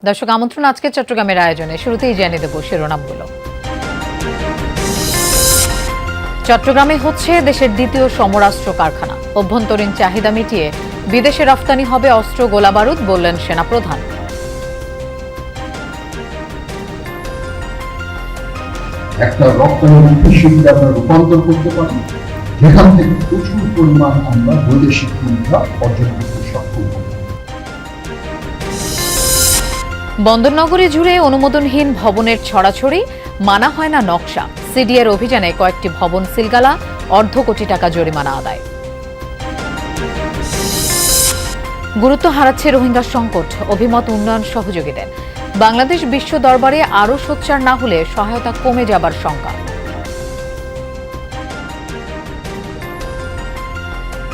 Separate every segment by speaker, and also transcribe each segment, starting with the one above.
Speaker 1: দর্শক আমন্ত্রণ আজকে চট্টগ্রামের আয়োজনে শুরুতেই জানিয়ে দেব শিরোনামগুলো। চট্টগ্রামে হচ্ছে দেশের দ্বিতীয় সমরাস্ত্র কারখানা। অভ্যন্তরীণ চাহিদা মিটিয়ে বিদেশে রফতানি হবে অস্ত্র গোলাবারুদ, বললেন সেনাপ্রধান।
Speaker 2: একটা রপ্তানি শিল্পে আমরা রূপান্তর করতে পারি, যেখান থেকে প্রচুর পরিমাণ আমরা বৈদেশিক মুদ্রা অর্জন করতে সক্ষম হব।
Speaker 1: বন্দরনগরী জুড়ে অনুমোদনহীন ভবনের ছড়াছড়ি, মানা হয় না নকশা। সিডিএর অভিযানে কয়েকটি ভবন সিলগালা, অর্ধ কোটি টাকা জরিমানা আদায়। গুরুত্ব হারাচ্ছে রোহিঙ্গা সংকট, অভিমত উন্নয়ন সহযোগীদের। বাংলাদেশ বিশ্ব দরবারে আরও সোচ্চার না হলে সহায়তা কমে যাবার শঙ্কা।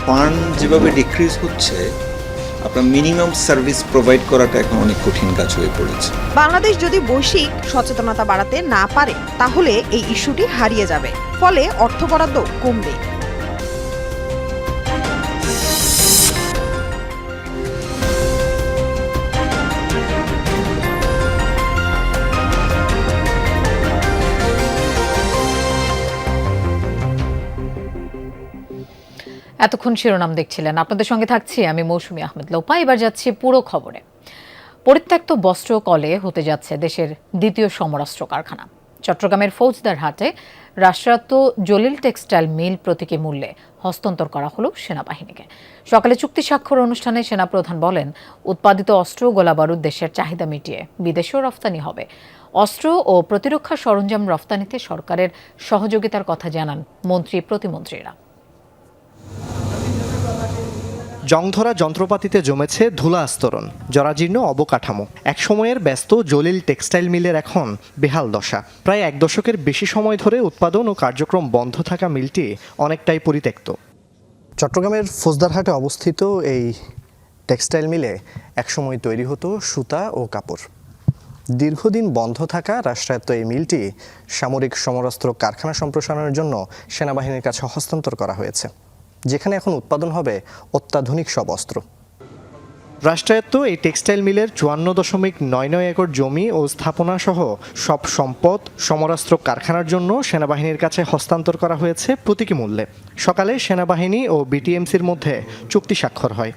Speaker 3: ফান্ড যেভাবে ডিক্রিজ হচ্ছে, আপনার মিনিমাম সার্ভিস প্রোভাইড করাটা এখন অনেক কঠিন কাজ হয়ে পড়েছে।
Speaker 4: বাংলাদেশ যদি বৈশ্বিক সচেতনতা বাড়াতে না পারে, তাহলে এই ইস্যুটি হারিয়ে যাবে, ফলে অর্থ বরাদ্দ কমবে।
Speaker 1: এতক্ষণ শিরোনাম দেখছিলেন, আপনাদের সঙ্গে থাকছি আমি মৌসুমী আহমেদ লোপা। এবার যাচ্ছি পুরো খবরে। পরিত্যক্ত বস্ত্র কলে হতে যাচ্ছে দেশের দ্বিতীয় সমরাস্ত্র কারখানা। চট্টগ্রামের ফৌজদারহাটে রাষ্ট্রায়ত্ত জলিল টেক্সটাইল মিল প্রতীকী মূল্যে হস্তান্তর করা হলো সেনাবাহিনীকে। সকালে চুক্তি স্বাক্ষর অনুষ্ঠানে সেনাপ্রধান বলেন, উৎপাদিত অস্ত্র গোলাবারুদ দেশের চাহিদা মিটিয়ে বিদেশেও রফতানি হবে। অস্ত্র ও প্রতিরক্ষা সরঞ্জাম রফতানিতে সরকারের সহযোগিতার কথা জানান মন্ত্রী প্রতিমন্ত্রীরা।
Speaker 5: জংধরা যন্ত্রপাতিতে জমেছে ধুলা আস্তরণ, জরাজীর্ণ অবকাঠামো। একসময়ের ব্যস্ত জলিল টেক্সটাইল মিলের এখন বেহাল দশা। প্রায় এক দশকের বেশি সময় ধরে উৎপাদন ও কার্যক্রম বন্ধ থাকা মিলটি অনেকটাই পরিত্যক্ত। চট্টগ্রামের ফৌজদারহাটে অবস্থিত এই টেক্সটাইল মিলে একসময় তৈরি হতো সুতা ও কাপড়। দীর্ঘদিন বন্ধ থাকা রাষ্ট্রায়ত্ত এই মিলটি সামরিক সমরাস্ত্র কারখানা সম্প্রসারণের জন্য সেনাবাহিনীর কাছে হস্তান্তর করা হয়েছে, যেখানে এখন উৎপাদন হবে অত্যাধুনিক সব অস্ত্র। রাষ্ট্রায়ত্ত এই টেক্সটাইল মিলের 54.99 একর জমি ও স্থাপনা সহ সব সম্পদ সমরাস্ত্র কারখানার জন্য সেনাবাহিনীর কাছে হস্তান্তর করা হয়েছে প্রতীকী মূল্যে। সকালে সেনাবাহিনী ও বিটিএমসির মধ্যে চুক্তি স্বাক্ষর হয়।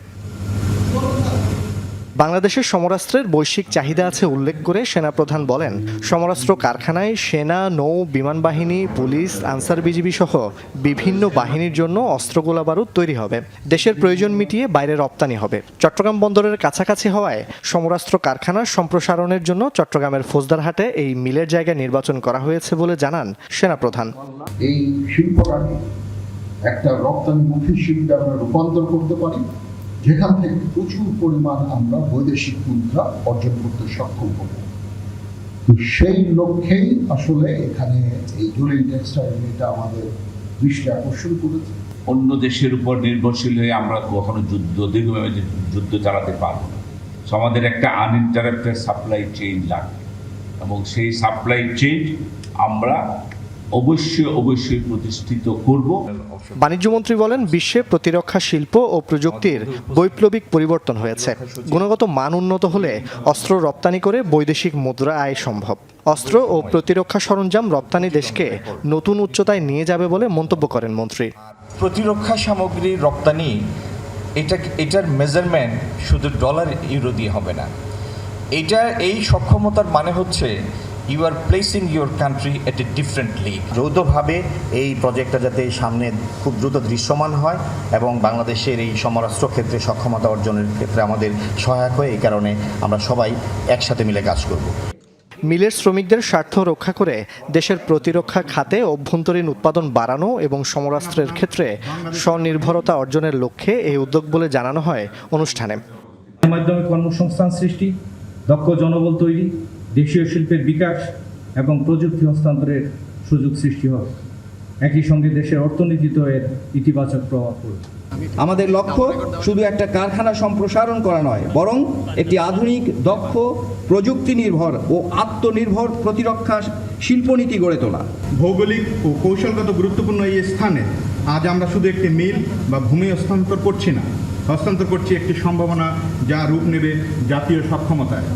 Speaker 5: বাংলাদেশের সমরাস্ত্রের বৈশ্বিক চাহিদা আছে উল্লেখ করে সেনাপ্রধান বলেন, সমরাস্ত্র কারখানায় সেনা, নৌ, বিমান বাহিনী, পুলিশ, আনসার বিজিবি সহ বিভিন্ন বাহিনীর জন্য অস্ত্রগোলা বারুদ তৈরি হবে। দেশের প্রয়োজন মিটিয়ে বাইরে রপ্তানি হবে। চট্টগ্রাম বন্দরের কাছাকাছি হওয়ায় সমরাস্ত্র কারখানার সম্প্রসারণের জন্য চট্টগ্রামের ফৌজদারহাটে এই মিলের জায়গা নির্বাচন করা হয়েছে বলে জানান সেনাপ্রধান।
Speaker 2: এই শিল্পটাকে একটা রপ্তানিমুখী শিল্পে আমরা রূপান্তর করতে পারি, যেখান থেকে প্রচুর পরিমাণ আমরা বৈদেশিক মুদ্রা অর্জন করতে সক্ষম হব। তো সেই লক্ষ্যেই আসলে এখানে এই জলিল টেক্সটাইল মিলটা আমাদের দৃষ্টি আকর্ষণ করেছে।
Speaker 6: অন্য দেশের উপর নির্ভরশীল হয়ে আমরা কখনো দীর্ঘমেয়াদী যুদ্ধ চালাতে পারবো না। তো আমাদের একটা আনইন্টারাপ্টেড সাপ্লাই চেইন লাগবে, এবং সেই সাপ্লাই চেইন আমরা অবশ্যই প্রতিষ্ঠিত করব।
Speaker 5: বাণিজ্যমন্ত্রী বলেন, বিশ্বে প্রতিরক্ষা শিল্প ও প্রযুক্তির বৈপ্লবিক পরিবর্তন হয়েছে। গুণগত মান উন্নত হলে অস্ত্র রপ্তানি করে বৈদেশিক মুদ্রা আয় সম্ভব। অস্ত্র ও প্রতিরক্ষা সরঞ্জাম রপ্তানি দেশকে নতুন উচ্চতায় নিয়ে যাবে বলে মন্তব্য করেন মন্ত্রী।
Speaker 7: প্রতিরক্ষা সামগ্রীর রপ্তানি এটার মেজারমেন্ট শুধু ডলার ইউরো দিয়ে হবে না। এই সক্ষমতার মানে হচ্ছে you are placing your country at a different league.
Speaker 8: যৌথভাবে এই প্রজেক্টটা যাতে সামনে খুব দ্রুত দৃশ্যমান হয় এবং বাংলাদেশের এই সমরাস্ত্র ক্ষেত্রে সক্ষমতা অর্জনের ক্ষেত্রে আমাদের সহায়ক হয়, এই কারণে আমরা সবাই একসাথে মিলে কাজ করব।
Speaker 5: মিলের শ্রমিকদের স্বার্থ রক্ষা করে দেশের প্রতিরক্ষা খাতে অভ্যন্তরীণ উৎপাদন বাড়ানো এবং সমরাস্ত্রের ক্ষেত্রে স্বনির্ভরতা অর্জনের লক্ষ্যে এই উদ্যোগ বলে জানানো হয় অনুষ্ঠানে।
Speaker 9: এর মাধ্যমে কর্মসংস্থান সৃষ্টি, দক্ষ জনবল তৈরি, দেশীয় শিল্পের বিকাশ এবং প্রযুক্তি হস্তান্তরের সুযোগ সৃষ্টি হবে। একই সঙ্গে দেশের অর্থনীতিতেও এর ইতিবাচক প্রভাব পড়বে।
Speaker 10: আমাদের লক্ষ্য শুধু একটা কারখানা সম্প্রসারণ করা নয়, বরং একটি আধুনিক, দক্ষ, প্রযুক্তি নির্ভর ও আত্মনির্ভর প্রতিরক্ষা শিল্পনীতি গড়ে তোলা।
Speaker 11: ভৌগোলিক ও কৌশলগত গুরুত্বপূর্ণ এই স্থানে আজ আমরা শুধু একটি মিল বা ভূমি হস্তান্তর করছি না, হস্তান্তর করছি একটি সম্ভাবনা যা রূপ নেবে জাতীয় সক্ষমতায়।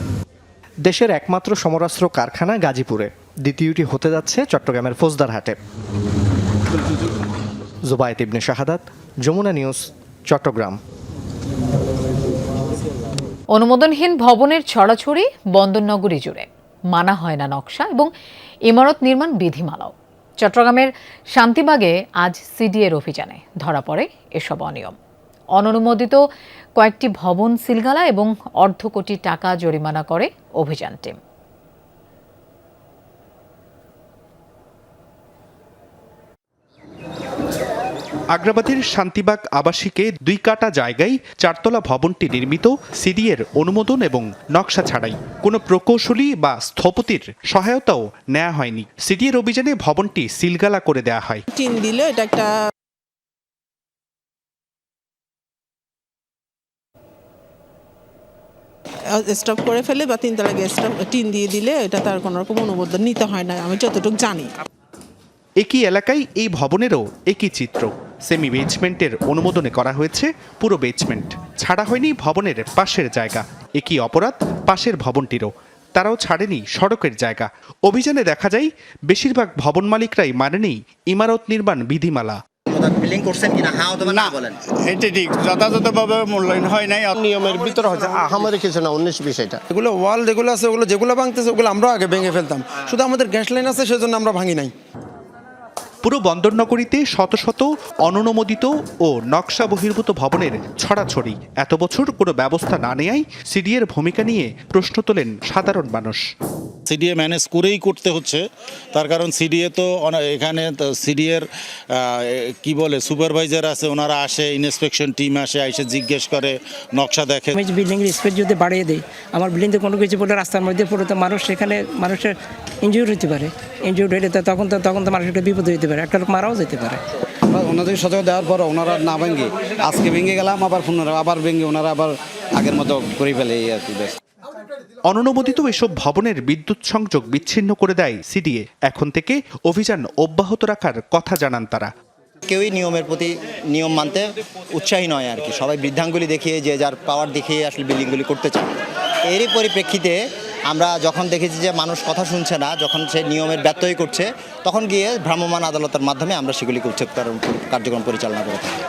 Speaker 5: দেশের একমাত্র সমরাস্ত্র কারখানা গাজীপুরে, দ্বিতীয়টি হতে যাচ্ছে চট্টগ্রামের ফৌজদারহাটে। জুবায়েত ইবনে শাহাদাত, যমুনা নিউজ, চট্টগ্রাম।
Speaker 1: অনুমোদনহীন ভবনের ছড়াছড়ি বন্দরনগরী জুড়ে, মানা হয় না নকশা এবং ইমারত নির্মাণ বিধিমালাও। চট্টগ্রামের শান্তিবাগে আজ সিডিএর অভিযানে ধরা পড়ে এসব অনিয়ম। অননুমোদিত কয়েকটি ভবন সিলগালা এবং অর্ধ কোটি টাকা জরিমানা করে অভিযান টিম।
Speaker 12: আগ্রাবাদের শান্তিবাগ আবাসিকে 2 কাটা জায়গায় 4তলা ভবনটি নির্মিত সিডিএর অনুমোদন এবং নকশা ছাড়াই। কোনো প্রকৌশলী বা স্থপতির সহায়তাও নেওয়া হয়নি। সিডিএর অভিযানে ভবনটি সিলগালা করে দেওয়া হয়।
Speaker 13: টিন দিলে এটা একটা স্টপ করে ফেলে বা 3 তলা স্টপ টিন দিয়ে দিলে এটা তার কোনো রকম অনুমোদন নিতে হয় না, আমি যতটুকু জানি।
Speaker 12: একই এলাকায় এই ভবনেরও একই চিত্র। সেমি বেসমেন্টের অনুমোদনে করা হয়েছে পুরো বেসমেন্ট, ছাড়া হয়নি ভবনের পাশের জায়গা। একই অপরাধ পাশের ভবনটিরও, তারাও ছাড়েনি সড়কের জায়গা। অভিযানে দেখা যায় বেশিরভাগ ভবন মালিকরাই মানেনি ইমারত নির্মাণ বিধিমালা।
Speaker 14: বিল্ডিং করছেন কিনা হ্যাঁ অথবা না বলেন,
Speaker 15: এটা ঠিক যথাযথভাবে মূল্যায়ন হয় নাই।
Speaker 16: নিয়মের ভিতরে হচ্ছে আমাদের কিছু না 19-20 এটা
Speaker 15: এগুলো ওয়াল যেগুলো আছে ওগুলো যেগুলো ভাঙতেছে ওগুলো আমরা আগে ভেঙে ফেলতাম, শুধু আমাদের গ্যাস লাইন আছে সেজন্য আমরা ভাঙি নাই।
Speaker 12: পুরো বন্দরনগরীতে শত শত অননুমোদিত ও নকশা বহির্ভূত ভবনের ছড়াছড়ি। এত বছর কোনো ব্যবস্থা না নেয়ায় সিডিএর ভূমিকা নিয়ে প্রশ্ন তোলেন সাধারণ মানুষ।
Speaker 17: সিডিএ ম্যানেজ করেই করতে হচ্ছে, তার কারণ সিডিএ তো এখানে সিডিএর কি বলে সুপারভাইজার আছে, ওনারা আসে, ইন্সপেকশন টিম আসে, এসে জিজ্ঞেস করে, নকশা দেখে।
Speaker 18: আমি বিল্ডিংয়ের স্পেস যদি বাড়িয়ে দিই, আমার বিল্ডিংতে কোনো কিছু পড়লে রাস্তার মধ্যে পড়ে তো মানুষ সেখানে মানুষের ইনজিউর হতে পারে। ইনজিউর হলে তখন তো মানুষের বিপদ হতে পারে, একটা লোক মারাও যেতে পারে।
Speaker 15: ওনাদের সতর্ক দেওয়ার পর ওনারা না ভেঙে আজকে ভেঙে গেলাম, আবার পুনরায় আবার ভেঙে ওনারা আবার আগের মতো করে ফেলে এই আর কি।
Speaker 12: অননুমোদিত এসব ভবনের বিদ্যুৎ সংযোগ বিচ্ছিন্ন করে দেয় সিডিএ। এখন থেকে অভিযান অব্যাহত রাখার কথা জানান তারা।
Speaker 14: কেউই নিয়মের প্রতি নিয়ম মানতে উৎসাহী নয় আর কি, সবাই বৃদ্ধাঙ্গুলি দেখিয়ে যে যার পাওয়ার দেখিয়ে আসলে বিল্ডিংগুলি করতে চায়। এরই পরিপ্রেক্ষিতে আমরা যখন দেখেছি যে মানুষ কথা শুনছে না, যখন সে নিয়মের ব্যত্যয় করছে, তখন গিয়ে ভ্রাম্যমাণ আদালতের মাধ্যমে আমরা সেগুলি কার্যক্রম পরিচালনা করে থাকি।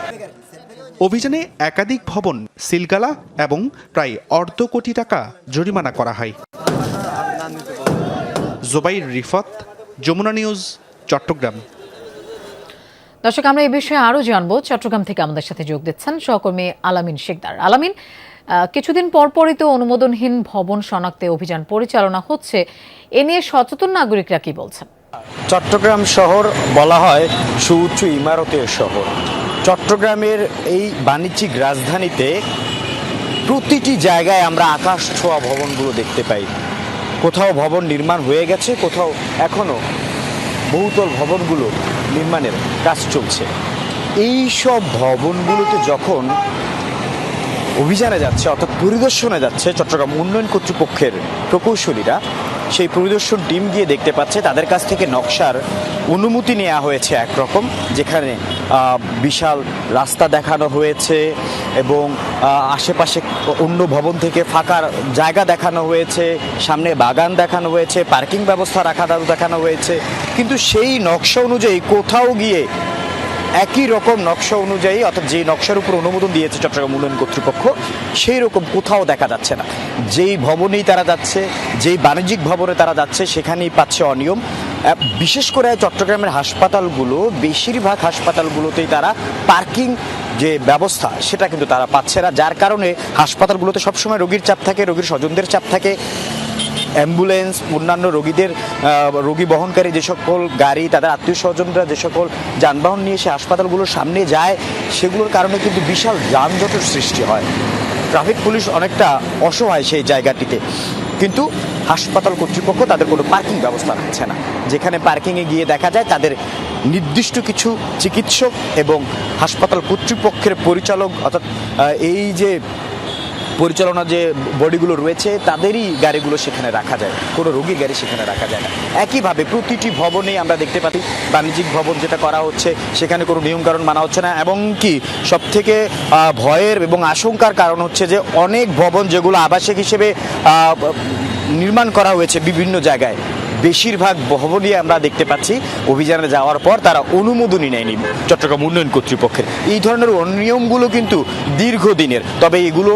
Speaker 12: অভিযানে একাধিক ভবন সিলগালা এবং প্রায় অর্ধ কোটি টাকা জরিমানা করা হয়। জুবাইর রিফাত, যমুনা নিউজ, চট্টগ্রাম।
Speaker 1: দর্শক, আমরা এই বিষয়ে আরও জানবো। চট্টগ্রাম থেকে আমাদের সাথে যোগ দিচ্ছেন সহকর্মী আলামিন শেখদার। আলামিন, কিছুদিন পরপরই তো অনুমোদনহীন ভবন শনাক্তে অভিযান পরিচালনা হচ্ছে, এ নিয়ে সচেতন নাগরিকরা কি বলছেন?
Speaker 8: চট্টগ্রাম শহর বলা হয় সুউচ্চ ইমারতের শহর। চট্টগ্রামের এই বাণিজ্যিক রাজধানীতে প্রতিটি জায়গায় আমরা আকাশ ছোঁয়া ভবনগুলো দেখতে পাই। কোথাও ভবন নির্মাণ হয়ে গেছে, কোথাও এখনও বহুতল ভবনগুলো নির্মাণের কাজ চলছে। এই সব ভবনগুলোতে যখন অভিযানে যাচ্ছে, অর্থাৎ পরিদর্শনে যাচ্ছে চট্টগ্রাম উন্নয়ন কর্তৃপক্ষের প্রকৌশলীরা, সেই পরিদর্শন টিম গিয়ে দেখতে পাচ্ছে তাদের কাছ থেকে নকশার অনুমতি নেওয়া হয়েছে একরকম, যেখানে বিশাল রাস্তা দেখানো হয়েছে এবং আশেপাশে অন্য ভবন থেকে ফাঁকা জায়গা দেখানো হয়েছে, সামনে বাগান দেখানো হয়েছে, পার্কিং ব্যবস্থা রাখা দেখানো হয়েছে। কিন্তু সেই নকশা অনুযায়ী কোথাও গিয়ে একই রকম নকশা অনুযায়ী, অর্থাৎ যে নকশার উপর অনুমোদন দিয়েছে চট্টগ্রাম উন্নয়ন কর্তৃপক্ষ, সেই রকম কোথাও দেখা যাচ্ছে না। যেই ভবনেই তারা যাচ্ছে, যেই বাণিজ্যিক ভবনে তারা যাচ্ছে, সেখানেই পাচ্ছে অনিয়ম। বিশেষ করে চট্টগ্রামের হাসপাতালগুলো, বেশিরভাগ হাসপাতালগুলোতেই তারা পার্কিং যে ব্যবস্থা সেটা কিন্তু তারা পাচ্ছে না, যার কারণে হাসপাতালগুলোতে সবসময় রোগীর চাপ থাকে, রোগীর স্বজনদের চাপ থাকে। অ্যাম্বুলেন্স, অন্যান্য রোগী বহনকারী যে সকল গাড়ি, তাদের আত্মীয় স্বজনরা যে সকল যানবাহন নিয়ে এসে হাসপাতালগুলোর সামনে যায়, সেগুলোর কারণে কিন্তু বিশাল যানজটের সৃষ্টি হয়। ট্রাফিক পুলিশ অনেকটা অসহায় সেই জায়গাটিতে, কিন্তু হাসপাতাল কর্তৃপক্ষ তাদের কোনো পার্কিং ব্যবস্থা রাখছে না। যেখানে পার্কিংয়ে গিয়ে দেখা যায় তাদের নির্দিষ্ট কিছু চিকিৎসক এবং হাসপাতাল কর্তৃপক্ষের পরিচালক, অর্থাৎ এই যে পরিচালনা যে বডিগুলো রয়েছে তাদেরই গাড়িগুলো সেখানে রাখা যায়, কোনো রোগীর গাড়ি সেখানে রাখা যায় না। একইভাবে প্রতিটি ভবনেই আমরা দেখতে পাচ্ছি বাণিজ্যিক ভবন যেটা করা হচ্ছে সেখানে কোনো নিয়মকানুন মানা হচ্ছে না, এবং কি সবথেকে ভয়ের এবং আশঙ্কার কারণ হচ্ছে যে অনেক ভবন যেগুলো আবাসিক হিসেবে
Speaker 19: নির্মাণ করা হয়েছে বিভিন্ন জায়গায়, বেশিরভাগ ভবনই আমরা দেখতে পাচ্ছি অভিযানে যাওয়ার পর তারা অনুমোদনই নেয়নি চট্টগ্রাম উন্নয়ন কর্তৃপক্ষের। এই ধরনের অনিয়মগুলো কিন্তু দীর্ঘদিনের, তবে এগুলো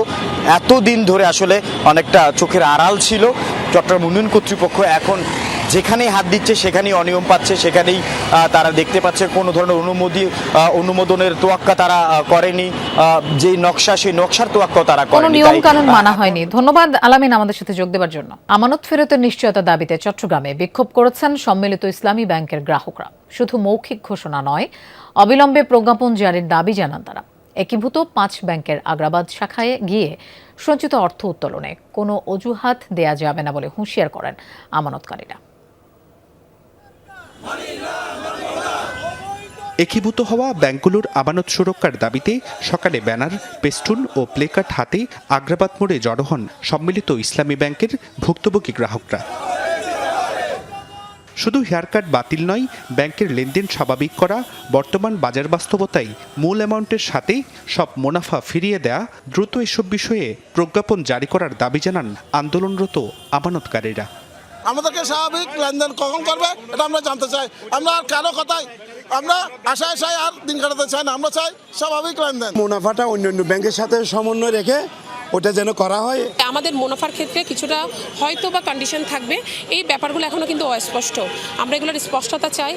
Speaker 19: এতদিন ধরে আসলে অনেকটা চোখের আড়াল ছিল। চট্টগ্রাম উন্নয়ন কর্তৃপক্ষ এখন যেখানেই হাত দিচ্ছে সেখানেই অনিয়ম পাচ্ছে, সেখানেই তারা দেখতে পাচ্ছে কোনো ধরনের অনুমোদনের তোয়াক্কা তারা করেনি, যে নকশা সেই নকশার তোয়াক্কাও তারা করেনি।
Speaker 1: কোনো নিয়ম কানুন মানা হয়নি। ধন্যবাদ আলামিন আমাদের সাথে যোগ দেওয়ার জন্য। আমানত ফেরতের নিশ্চয়তা দাবিতে চট্টগ্রামে বিক্ষোভ করেছেন সম্মিলিত ইসলামী ব্যাংকের গ্রাহকরা। শুধু মৌখিক ঘোষণা নয়, অবিলম্বে প্রজ্ঞাপন জারির দাবি জানান তারা। একীভূত 5 ব্যাংকের আগ্রাবাদ শাখায় গিয়ে সঞ্চিত অর্থ উত্তোলনে কোনো অজুহাত দেয়া যাবে না বলে হুঁশিয়ার করেন আমানতকারীরা।
Speaker 12: একীভূত হওয়া ব্যাংকগুলোর আমানত সুরক্ষার দাবিতে সকালে ব্যানার, পেস্টুন ও প্লেকার্ড হাতে আগ্রাবাদ মোড়ে জড়ো হন সম্মিলিত ইসলামী ব্যাংকের ভুক্তভোগী গ্রাহকরা। শুধু হেয়ারকাট বাতিল নয়, ব্যাংকের লেনদেন স্বাভাবিক করা, বর্তমান বাজার বাস্তবতায় মূল অ্যামাউন্টের সাথে সব মুনাফা ফিরিয়ে দেয়া, দ্রুত এসব বিষয়ে প্রজ্ঞাপন জারি করার দাবি জানান আন্দোলনরত আমানতকারীরা।
Speaker 20: আমাদেরকে স্বাভাবিক লেনদেন কখন করবে এটা আমরা জানতে চাই। আমরা আর কারো কথাই আমরা আশায় আর দিন কাটাতে চাই না, আমরা চাই স্বাভাবিক লেনদেন।
Speaker 21: মুনাফাটা অন্যান্য ব্যাংকের সাথে সমন্বয় রেখে ওটা যেন করা হয়।
Speaker 22: আমাদের মুনাফার ক্ষেত্রে কিছুটা হয়তো বা কন্ডিশন থাকবে, এই ব্যাপারগুলো এখনো কিন্তু অস্পষ্ট, আমরা এগুলোর স্পষ্টতা চাই।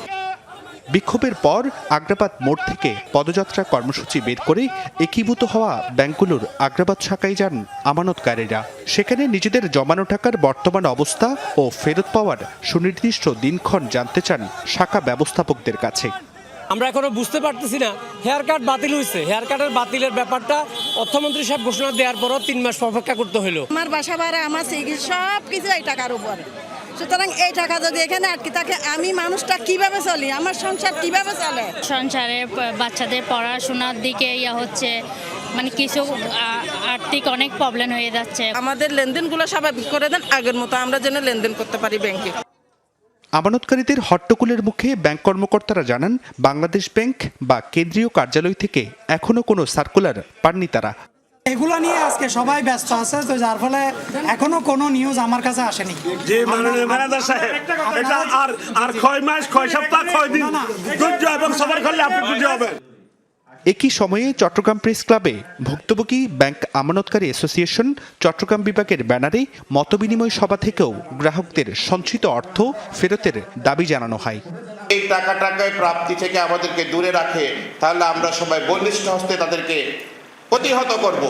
Speaker 12: বিক্ষোভের পর আগ্রাবাদ মোড় থেকে পদযাত্রা কর্মসূচি বের করে একীভূত হওয়া ব্যাংকগুলোর আগ্রাবাদ শাখায় যান আমানতকারীরা। সেখানে নিজেদের জমানো টাকার বর্তমান অবস্থা ও ফেরত পাওয়ার সুনির্দিষ্ট দিনক্ষণ জানতে চান শাখা ব্যবস্থাপকদের কাছে।
Speaker 23: আমরা এখনো বুঝতে পারতেছি না, হেয়ার কাট বাতিল হয়েছে, হেয়ার কাটের বাতিলের ব্যাপারটা অর্থমন্ত্রী সাহেব ঘোষণা দেওয়ার পরও 3 মাস অপেক্ষা করতে হলো।
Speaker 24: আমার বাসা ভাড়া, আমার চিকিৎসা সব কিছু এই টাকার উপর। সুতরাং এই টাকা যদি এখানে আটকে থাকে, আমি মানুষটা কিভাবে চলি, আমার সংসার কিভাবে চলে?
Speaker 25: সংসারে বাচ্চাদের পড়াশোনার দিকে হচ্ছে, মানে কিছু আর্থিক অনেক প্রবলেম হয়ে যাচ্ছে।
Speaker 24: আমাদের লেনদেনগুলো স্বাভাবিক করে দেন, আগের মতো আমরা যেন লেনদেন করতে পারি ব্যাংকে।
Speaker 12: আমানতকারীদের হট্টগোলের মুখে ব্যাংক কর্মকর্তারা জানান, বাংলাদেশ ব্যাংক বা কেন্দ্রীয় কার্যালয় থেকে এখনো কোনো সার্কুলার পাননি তারা।
Speaker 26: এগুলো নিয়ে আজকে সবাই ব্যস্ত আছে, তো যার ফলে এখনো কোনো নিউজ আমার কাছে আসেনি।
Speaker 27: যে মাননীয় ম্যানেজার সাহেব, এটা আর 6 মাস 6 সপ্তাহ 6 দিন ধৈর্য এবং সবার করলে আপনি বুঝে হবেন।
Speaker 12: একই সময়ে চট্টগ্রাম প্রেস ক্লাবে ভুক্তভোগী ব্যাংক আমানতকারী অ্যাসোসিয়েশন চট্টগ্রাম বিভাগের ব্যানারে মতবিনিময় সভা থেকেও গ্রাহকদের সঞ্চিত অর্থ ফেরতের দাবি জানানো হয়।
Speaker 28: এই টাকাটাকে প্রাপ্তি থেকে আমাদেরকে দূরে রাখে, তাহলে আমরা সবাই বলিষ্ঠ হস্তে তাদেরকে প্রতিহত করব,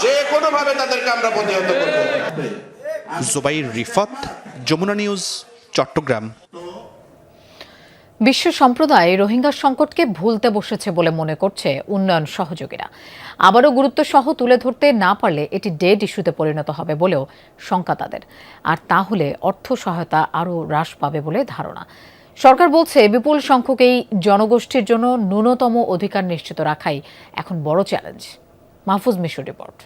Speaker 28: যে কোনোভাবে তাদেরকে আমরা প্রতিহত করব।
Speaker 12: জুবাইর রিফাত, যমুনা নিউজ, চট্টগ্রাম।
Speaker 1: বিশ্ব সম্প্রদায় রোহিঙ্গা সংকটকে ভুলতে বসেছে বলে মনে করছে উন্নয়ন সহযোগীরা। আবারও গুরুত্ব সহ তুলে ধরতে না পারলে এটি ডেড ইস্যুতে পরিণত হবে বলেও শঙ্কা তাদের। আর তাহলে অর্থ সহায়তা আরও হ্রাস পাবে বলে ধারণা। সরকার বলছে, বিপুল সংখ্যক এই জনগোষ্ঠীর জন্য ন্যূনতম অধিকার নিশ্চিত রাখাই এখন বড় চ্যালেঞ্জ। মাহফুজ মিশুর রিপোর্ট।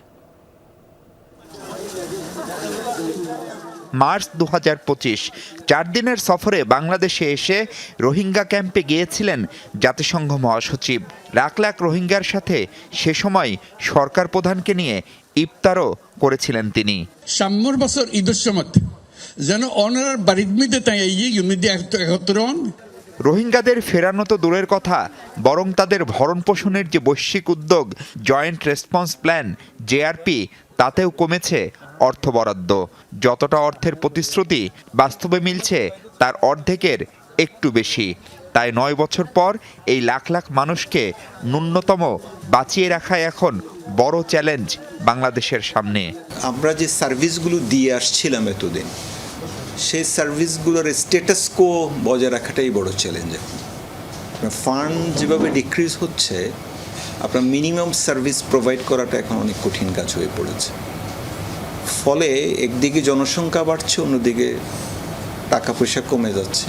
Speaker 29: মার্চ 2025 4 দিনের সফরে বাংলাদেশে এসে রোহিঙ্গা ক্যাম্পে গিয়েছিলেন জাতিসংঘ মহাসচিব। লাখ লাখ রোহিঙ্গার সাথে সে সময় সরকার প্রধানকে নিয়ে ইফতারও করেছিলেন তিনি।
Speaker 30: সাম্যর বছর ঈদের সময় যেন অনার বাড়ির মধ্যে তাই একত্র
Speaker 29: রোহিঙ্গাদের ফেরানো তো দূরের কথা, বরং তাদের ভরণ পোষণের যে বৈশ্বিক উদ্যোগ জয়েন্ট রেসপন্স প্ল্যান জেআরপি, তাতেও কমেছে অর্থ বরাদ্দ। যতটা অর্থের প্রতিশ্রুতি বাস্তবে মিলছে তার অর্ধেকের একটু বেশি। তাই 9 বছর পর এই লাখ লাখ মানুষকে ন্যূনতম বাঁচিয়ে রাখা এখন বড় চ্যালেঞ্জ বাংলাদেশের সামনে।
Speaker 3: আমরা যে সার্ভিসগুলো দিয়ে আসছিলাম এতদিন, সেই সার্ভিসগুলোর স্ট্যাটাস কো বজায় রাখাটাই বড় চ্যালেঞ্জ। ফান্ড যেভাবে ডিক্রিজ হচ্ছে, আপনার মিনিমাম সার্ভিস প্রোভাইড করাটা এখন অনেক কঠিন কাজ হয়ে পড়েছে। ফলে একদিকে জনসংখ্যা বাড়ছে, অন্যদিকে টাকা পয়সা কমে যাচ্ছে,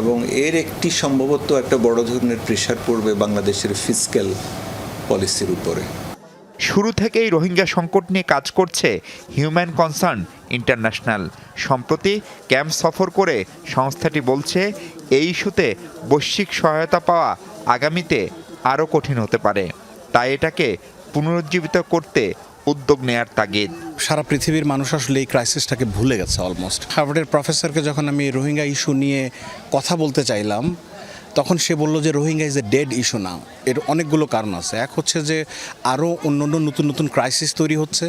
Speaker 3: এবং এর একটি সম্ভবত একটা বড় ধরনের প্রেশার পড়বে বাংলাদেশের ফিসক্যাল পলিসির উপরে।
Speaker 29: শুরু থেকেই রোহিঙ্গা সংকট নিয়ে কাজ করছে হিউম্যান কনসার্ন ইন্টারন্যাশনাল। সম্প্রতি ক্যাম্প সফর করে সংস্থাটি বলছে, এই ইস্যুতে বৈশ্বিক সহায়তা পাওয়া আগামীতে আরও কঠিন হতে পারে। তাই এটাকে পুনরুজ্জীবিত করতে উদ্যোগ নেয়ার তাগিদ।
Speaker 2: সারা পৃথিবীর মানুষ আসলে এই ক্রাইসিসটাকে ভুলে গেছে অলমোস্ট। হার্ভার্ডের প্রফেসরকে যখন আমি রোহিঙ্গা ইস্যু নিয়ে কথা বলতে চাইলাম, তখন সে বলল যে Rohingya is a dead issue না। এর অনেকগুলো কারণ আছে। এক হচ্ছে যে আরও অন্য নতুন নতুন ক্রাইসিস তৈরি হচ্ছে,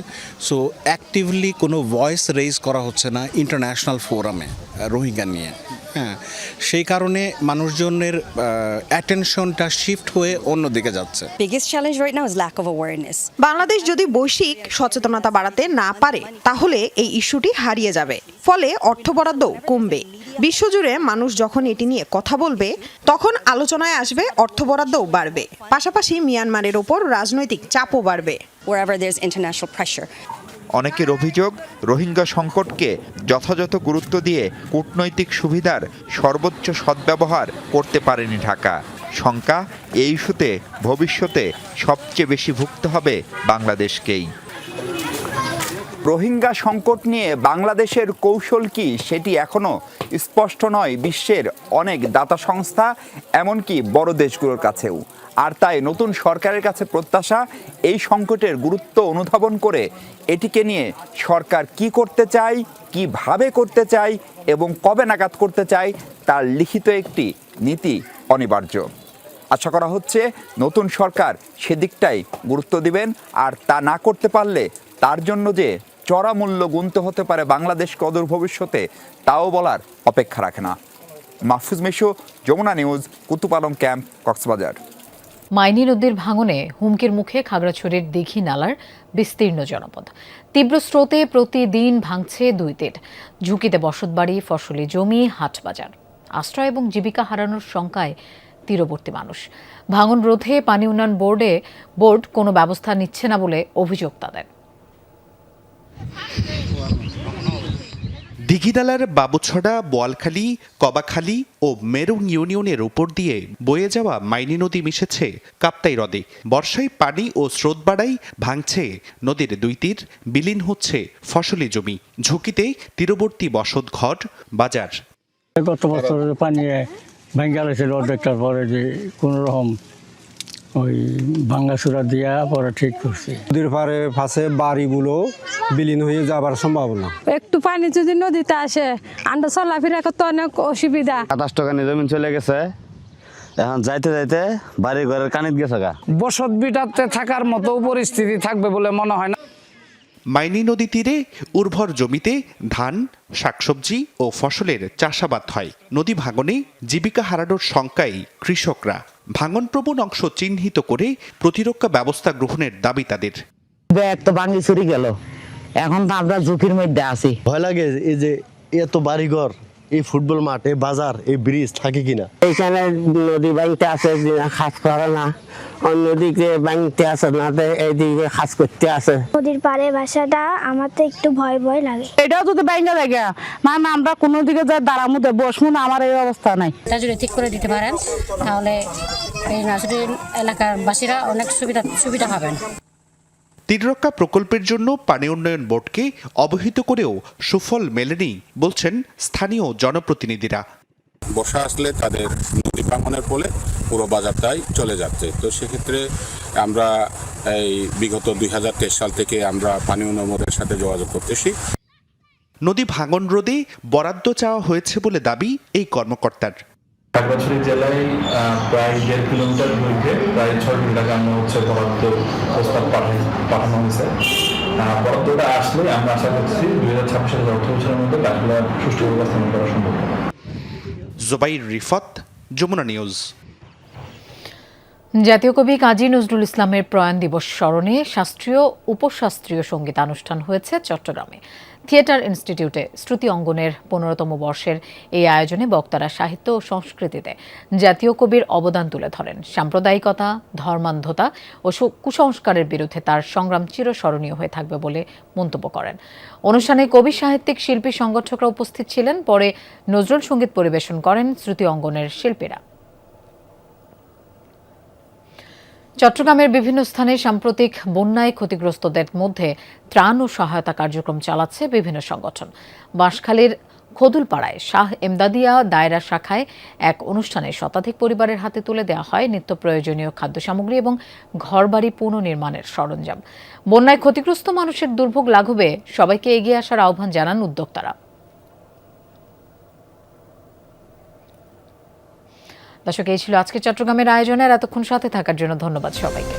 Speaker 2: সো অ্যাক্টিভলি কোনো ভয়েস রেইজ করা হচ্ছে না ইন্টারন্যাশনাল ফোরামে রোহিঙ্গা নিয়ে। হ্যাঁ, সেই কারণে মানুষজনের অ্যাটেনশনটা শিফট হয়ে অন্যদিকে যাচ্ছে।
Speaker 4: biggest challenge right now is lack of awareness.
Speaker 5: Bangladesh যদি বৈশ্বিক সচেতনতা বাড়াতে না পারে তাহলে এই ইস্যুটি হারিয়ে যাবে, ফলে অর্থ বরাদ্দও কমবে। বিশ্বজুড়ে মানুষ যখন এটি নিয়ে কথা বলবে তখন আলোচনায় আসবে, অর্থ বরাদ্দও বাড়বে, পাশাপাশি মিয়ানমারের ওপর রাজনৈতিক চাপও বাড়বে।
Speaker 4: Wherever there's international pressure.
Speaker 29: অনেকের অভিযোগ, রোহিঙ্গা সংকটকে যথাযথ গুরুত্ব দিয়ে কূটনৈতিক সুবিধার সর্বোচ্চ সদ্ব্যবহার করতে পারেনি ঢাকা। শঙ্কা, এই ইস্যুতে ভবিষ্যতে সবচেয়ে বেশি ভুগতে হবে বাংলাদেশকেই। রোহিঙ্গা সংকট নিয়ে বাংলাদেশের কৌশল কি সেটি এখনও স্পষ্ট নয় বিশ্বের অনেক দাতা সংস্থা, এমনকি বড় দেশগুলোর কাছেও। আর তাই নতুন সরকারের কাছে প্রত্যাশা, এই সংকটের গুরুত্ব অনুধাবন করে এটিকে নিয়ে সরকার কি করতে চায়, কিভাবে করতে চায় এবং কবে নাগাদ করতে চায় তার লিখিত একটি নীতি অনিবার্য। আশা করা হচ্ছে নতুন সরকার সেদিকটাই গুরুত্ব দিবেন, আর তা না করতে পারলে তার জন্য যে চড়া মূল্য গুনতে হতে পারে বাংলাদেশ কদর ভবিষ্যতে, তাও বলার অপেক্ষা রাখে না। Mahfuz Mishu, Jamuna news, Kutupalong camp, Cox's Bazar.
Speaker 1: মাইনী নদীর ভাঙনে হুমকির মুখে খাগড়াছড়ির দীঘি নালার বিস্তীর্ণ জনপদ। তীব্র স্রোতে প্রতিদিন ভাঙছে 2 তীর। ঝুঁকিতে বসতবাড়ি, ফসলি জমি, হাট বাজার। আশ্রয় এবং জীবিকা হারানোর শঙ্কায় তীরবর্তী মানুষ। ভাঙন রোধে পানি উন্নয়ন বোর্ড কোনো ব্যবস্থা নিচ্ছে না বলে অভিযোগ তাদের।
Speaker 12: দিঘিনালার বাবুছড়া, বোয়ালখালী, কবাখালী ও মেরুং ইউনিয়নের উপর দিয়ে বয়ে যাওয়া মাইনী নদী মিশেছে কাপ্তাই হ্রদে। বর্ষায় পানি ও স্রোত বাড়ায় ভাঙছে নদীর 2 তীর, বিলীন হচ্ছে ফসলি জমি। ঝুঁকিতে তীরবর্তী বসত ঘর, বাজার।
Speaker 6: গত বছরের পানি ভেঙে গেছিল অর্ধেকটার পরে, যে কোনো রকম ওই ভাঙ্গাচুরা দিয়া পরে ঠিক করছি।
Speaker 7: নদীর পারে পাশে বাড়িগুলো বিলীন হয়ে যাবার সম্ভাবনা।
Speaker 9: একটু পানি যদি নদীতে আসে আমরা চলাফেরা করতে অনেক অসুবিধা।
Speaker 10: 28 টাকা জমি চলে গেছে, এখন যাইতে যাইতে বাড়ি ঘরের কানিত গেছে গা।
Speaker 23: বসত বিটাতে থাকার মতো পরিস্থিতি থাকবে বলে মনে হয় না।
Speaker 12: মাইনী নদী তীরে উর্বর জমিতে ধান, শাকসবজি ও ফসলের চাষাবাদ হয়। নদী ভাঙনে জীবিকা হারানোর শঙ্কায় কৃষকরা। ভাঙনপ্রবণ অংশ চিহ্নিত করে প্রতিরক্ষা ব্যবস্থা গ্রহণের দাবি তাদের।
Speaker 11: ব্যাগ তো ভাঙি চুরি গেল, এখন তো আমরা ঝুঁকির মধ্যে আছি।
Speaker 7: ভয় লাগে এই যে এত বাড়িঘর, এই ফুটবল মাঠ, এই বাজার, এই ব্রিজ থাকে কিনা।
Speaker 11: এইখানে নদী বাড়িতে আছে, খাস করে না, অন্যদিকে বাড়িতে আছে না, এইদিকে খাস করতে আছে।
Speaker 13: নদীর পাড়ে বাসাটা আমার তো একটু ভয় ভয় লাগে।
Speaker 9: এটাও যদি বাইঙ্গা লাগে মানে আমরা কোনো দিকে যা দাঁড়ামু দে বসমু না, আমার এই অবস্থা নাই।
Speaker 13: এটা যদি ঠিক করে দিতে পারেন তাহলে এই নাসুরি এলাকার বাসীরা অনেক সুবিধা পাবেন।
Speaker 12: তীররক্ষা প্রকল্পের জন্য পানি উন্নয়ন বোর্ডকে অবহিত করেও সুফল মেলেনি বলছেন স্থানীয় জনপ্রতিনিধিরা।
Speaker 16: বর্ষা আসলে তাদের নদী ভাঙনের ফলে পুরো বাজারটাই চলে যাচ্ছে। তো সেক্ষেত্রে আমরা এই বিগত 2023 সাল থেকে আমরা পানি উন্নয়ন বোর্ডের সাথে যোগাযোগ করতেছি।
Speaker 12: নদী ভাঙন রোধে বরাদ্দ চাওয়া হয়েছে বলে দাবি এই কর্মকর্তার।
Speaker 31: খাগড়াছড়ি জেলায় প্রায় 1.5 কিলোমিটার দৈর্ঘ্যে প্রায় 6 কোটি টাকা আমরা বরাদ্দ প্রস্তাব পাঠানো হয়েছে। বরাদ্দটা আসলে আমরা আশা করছি 2026 সালের অর্থ বছরের মধ্যে কাজগুলো সুষ্ঠুভাবে বাস্তবায়ন করা সম্ভব হবে।
Speaker 12: জুবাইর রিফাত, যমুনা নিউজ।
Speaker 1: জাতীয় কবি কাজী নজরুল ইসলামের প্রয়াণ দিবস স্মরণে শাস্ত্রীয় উপশাস্ত্রীয় সঙ্গীতানুষ্ঠান হয়েছে চট্টগ্রামে। থিয়েটার ইনস্টিটিউটে শ্রুতি অঙ্গনের 15তম বর্ষের এই আয়োজনে বক্তারা সাহিত্য ও সংস্কৃতিতে জাতীয় কবির অবদান তুলে ধরেন। সাম্প্রদায়িকতা, ধর্মান্ধতা ও কুসংস্কারের বিরুদ্ধে তার সংগ্রাম চিরস্মরণীয় হয়ে থাকবে বলে মন্তব্য করেন। অনুষ্ঠানে কবি, সাহিত্যিক, শিল্পী, সংগঠকরা উপস্থিত ছিলেন। পরে নজরুল সঙ্গীত পরিবেশন করেন শ্রুতি অঙ্গনের শিল্পীরা। চট্টগ্রামের বিভিন্ন স্থানে সাম্প্রতিক বন্যায় ক্ষতিগ্রস্তদের মধ্যে ত্রাণ ও সহায়তা কার্যক্রম চালাচ্ছে বিভিন্ন সংগঠন। বাঁশখালীর খদুলপাড়ায় শাহ এমদাদিয়া দায়রা শাখায় এক অনুষ্ঠানে শতাধিক পরিবারের হাতে তুলে দেওয়া হয় নিত্য প্রয়োজনীয় খাদ্য সামগ্রী এবং ঘরবাড়ি পুনর্নির্মাণের সরঞ্জাম। বন্যায় ক্ষতিগ্রস্ত মানুষের দুর্ভোগ লাঘবে সবাইকে এগিয়ে আসার আহ্বান জানান উদ্যোক্তারা। দর্শক, এই ছিল আজকে চট্টগ্রামের আয়োজনের। এতক্ষণ সাথে থাকার জন্য ধন্যবাদ সবাইকে।